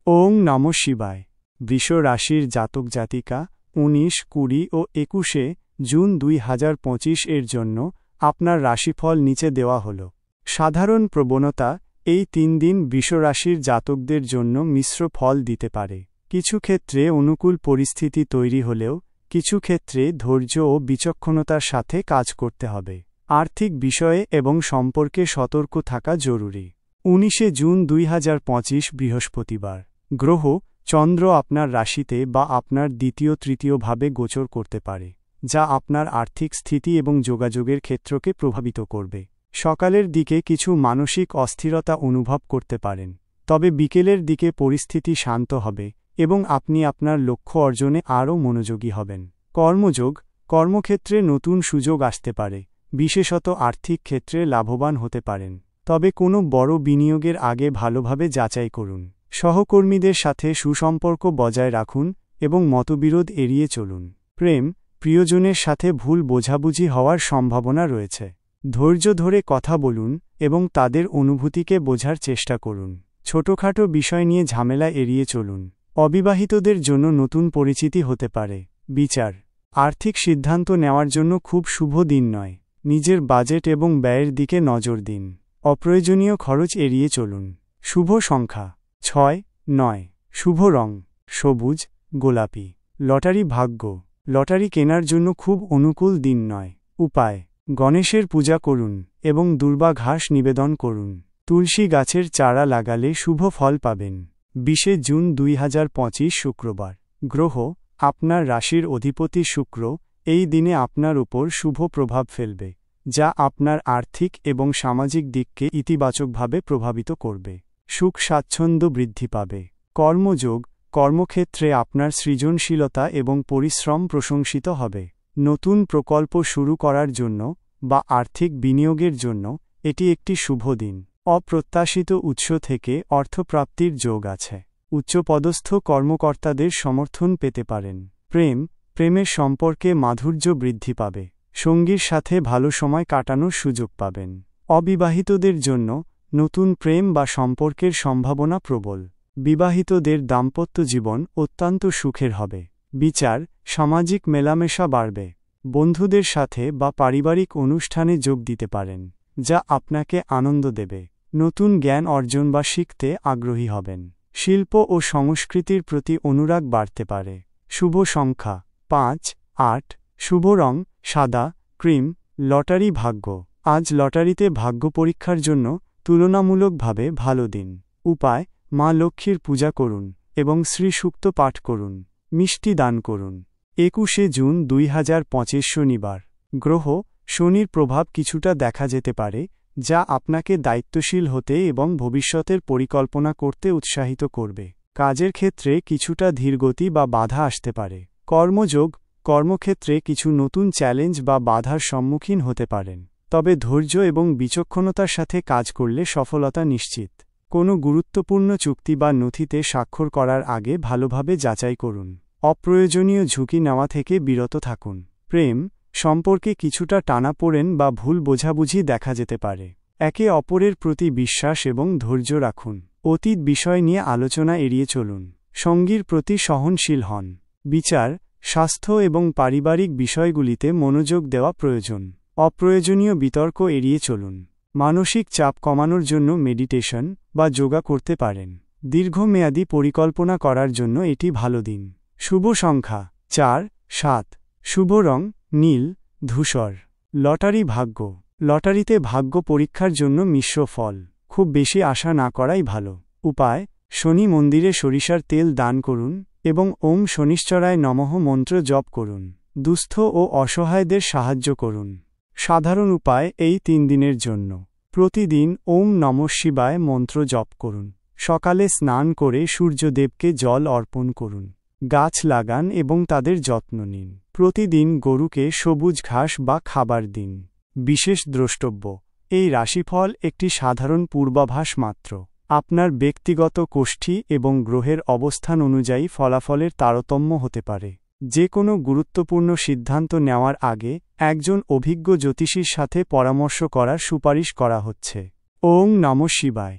ওং নমঃ শিবায়। বৃষ রাশির জাতক জাতিকা 19, 20 ও 21 জুন 2025 এর জন্য আপনার রাশিফল নিচে দেওয়া হল। সাধারণ প্রবণতা, এই 3 দিন বৃষ রাশির জাতকদের জন্য মিশ্র ফল দিতে পারে। কিছু ক্ষেত্রে অনুকূল পরিস্থিতি তৈরি হলেও কিছু ক্ষেত্রে ধৈর্য ও বিচক্ষণতার সাথে কাজ করতে হবে। আর্থিক বিষয়ে এবং সম্পর্কে সতর্ক থাকা জরুরি। 19 জুন 2025 বৃহস্পতিবার। গ্রহ চন্দ্র আপনার রাশিতে বা আপনার দ্বিতীয় তৃতীয় ভাবে গোচর করতে পারে, যা আপনার আর্থিক স্থিতি এবং যোগাযোগের ক্ষেত্রকে প্রভাবিত করবে। সকালের দিকে কিছু মানসিক অস্থিরতা অনুভব করতে পারেন, তবে বিকেলের দিকে পরিস্থিতি শান্ত হবে এবং আপনি আপনার লক্ষ্য অর্জনে আরও মনোযোগী হবেন। কর্মযোগ, কর্মক্ষেত্রে নতুন সুযোগ আসতে পারে, বিশেষত আর্থিক ক্ষেত্রে লাভবান হতে পারেন, তবে কোনো বড় বিনিয়োগের আগে ভালোভাবে যাচাই করুন। সহকর্মীদের সাথে সুসম্পর্ক বজায় রাখুন এবং মতবিরোধ এড়িয়ে চলুন। প্রেম, প্রিয়জনের সাথে ভুল বোঝাবুঝি হওয়ার সম্ভাবনা রয়েছে। ধৈর্য ধরে কথা বলুন এবং তাদের অনুভূতিকে বোঝার চেষ্টা করুন। ছোটখাটো বিষয় নিয়ে ঝামেলা এড়িয়ে চলুন। অবিবাহিতদের জন্য নতুন পরিচিতি হতে পারে। বিচার, আর্থিক সিদ্ধান্ত নেওয়ার জন্য খুব শুভ দিন নয়। নিজের বাজেট এবং ব্যয়ের দিকে নজর দিন। অপ্রয়োজনীয় খরচ এড়িয়ে চলুন। শুভ সংখ্যা 6, 9। শুভ রং সবুজ, গোলাপি। লটারি ভাগ্য, লটারি কেনার জন্য খুব অনুকূল দিন নয়। উপায়, গণেশের পূজা করুন এবং দুর্বা ঘাস নিবেদন করুন। তুলসী গাছের চারা লাগালে শুভ ফল পাবেন। 20 জুন 2025 শুক্রবার। গ্রহ আপনার রাশির অধিপতি শুক্র এই দিনে আপনার উপর শুভ প্রভাব ফেলবে, যা আপনার আর্থিক এবং সামাজিক দিককে ইতিবাচকভাবে প্রভাবিত করবে। সুখ স্বাচ্ছন্দ্য বৃদ্ধি পাবে। কর্মযোগ, কর্মক্ষেত্রে আপনার সৃজনশীলতা এবং পরিশ্রম প্রশংসিত হবে। নতুন প্রকল্প শুরু করার জন্য বা আর্থিক বিনিয়োগের জন্য এটি একটি শুভ দিন। অপ্রত্যাশিত উৎস থেকে অর্থপ্রাপ্তির যোগ আছে। উচ্চপদস্থ কর্মকর্তাদের সমর্থন পেতে পারেন। প্রেমের সম্পর্কে মাধুর্য বৃদ্ধি পাবে। সঙ্গীর সাথে ভালো সময় কাটানোর সুযোগ পাবেন। অবিবাহিতদের জন্য নতুন প্রেম বা সম্পর্কের সম্ভাবনা প্রবল। বিবাহিতদের দাম্পত্য জীবন অত্যন্ত সুখের হবে। বিচার, সামাজিক মেলামেশা বাড়বে। বন্ধুদের সাথে বা পারিবারিক অনুষ্ঠানে যোগ দিতে পারেন, যা আপনাকে আনন্দ দেবে। নতুন জ্ঞান অর্জন বা শিখতে আগ্রহী হবেন। শিল্প ও সংস্কৃতির প্রতি অনুরাগ বাড়তে পারে। শুভ সংখ্যা 5, 8। শুভ রং সাদা, ক্রিম। লটারি ভাগ্য, আজ লটারিতে ভাগ্য পরীক্ষার জন্য তুলনামূলকভাবে ভালো দিন। উপায়, মা লক্ষ্মীর পূজা করুন এবং শ্রী সূক্ত পাঠ করুন। মিষ্টি দান করুন। 21 জুন 2025 শনিবার। গ্রহ শনির প্রভাব কিছুটা দেখা যেতে পারে, যা আপনাকে দায়িত্বশীল হতে এবং ভবিষ্যতের পরিকল্পনা করতে উৎসাহিত করবে। কাজের ক্ষেত্রে কিছুটা ধীরগতি বা বাধা আসতে পারে। কর্মযোগ, কর্মক্ষেত্রে কিছু নতুন চ্যালেঞ্জ বা বাধার সম্মুখীন হতে পারেন, তবে ধৈর্য এবং বিচক্ষণতার সাথে কাজ করলে সফলতা নিশ্চিত। কোনো গুরুত্বপূর্ণ চুক্তি বা নথিতে স্বাক্ষর করার আগে ভালোভাবে যাচাই করুন। অপ্রয়োজনীয় ঝুঁকি নেওয়া থেকে বিরত থাকুন। প্রেম সম্পর্কে কিছুটা টানাপোড়েন বা ভুল বোঝাবুঝি দেখা যেতে পারে। একে অপরের প্রতি বিশ্বাস এবং ধৈর্য রাখুন। অতীত বিষয় নিয়ে আলোচনা এড়িয়ে চলুন। সঙ্গীর প্রতি সহনশীল হন। বিচার, স্বাস্থ্য এবং পারিবারিক বিষয়গুলিতে মনোযোগ দেওয়া প্রয়োজন। অপ্রয়োজনীয় বিতর্ক এড়িয়ে চলুন। মানসিক চাপ কমানোর জন্য মেডিটেশন বা যোগা করতে পারেন। দীর্ঘমেয়াদী পরিকল্পনা করার জন্য এটি ভালো দিন। শুভ সংখ্যা 4, 7। শুভ রং নীল, ধূসর। লটারি ভাগ্য, লটারিতে ভাগ্য পরীক্ষার জন্য মিশ্র ফল। খুব বেশি আশা না করাই ভালো। উপায়, শনি মন্দিরে সরিষার তেল দান করুন এবং ওম শনিশ্চরায় নমঃ মন্ত্র জপ করুন। দুস্থ ও অসহায়দের সাহায্য করুন। সাধারণ উপায় এই 3 দিনের জন্য: প্রতিদিন ওম নমঃ শিবায় মন্ত্র জপ করুন। সকালে স্নান করে সূর্যদেবকে জল অর্পণ করুন। গাছ লাগান এবং তাদের যত্ন নিন। প্রতিদিন গরুকে সবুজ ঘাস বা খাবার দিন। বিশেষ দ্রষ্টব্য, এই রাশিফল একটি সাধারণ পূর্বাভাস মাত্র। আপনার ব্যক্তিগত কোষ্ঠী এবং গ্রহের অবস্থান অনুযায়ী ফলাফলের তারতম্য হতে পারে। যে কোনো গুরুত্বপূর্ণ সিদ্ধান্ত নেওয়ার আগে একজন অভিজ্ঞ জ্যোতিষীর সাথে পরামর্শ করার সুপারিশ করা হচ্ছে। ওং নমঃ শিবায়।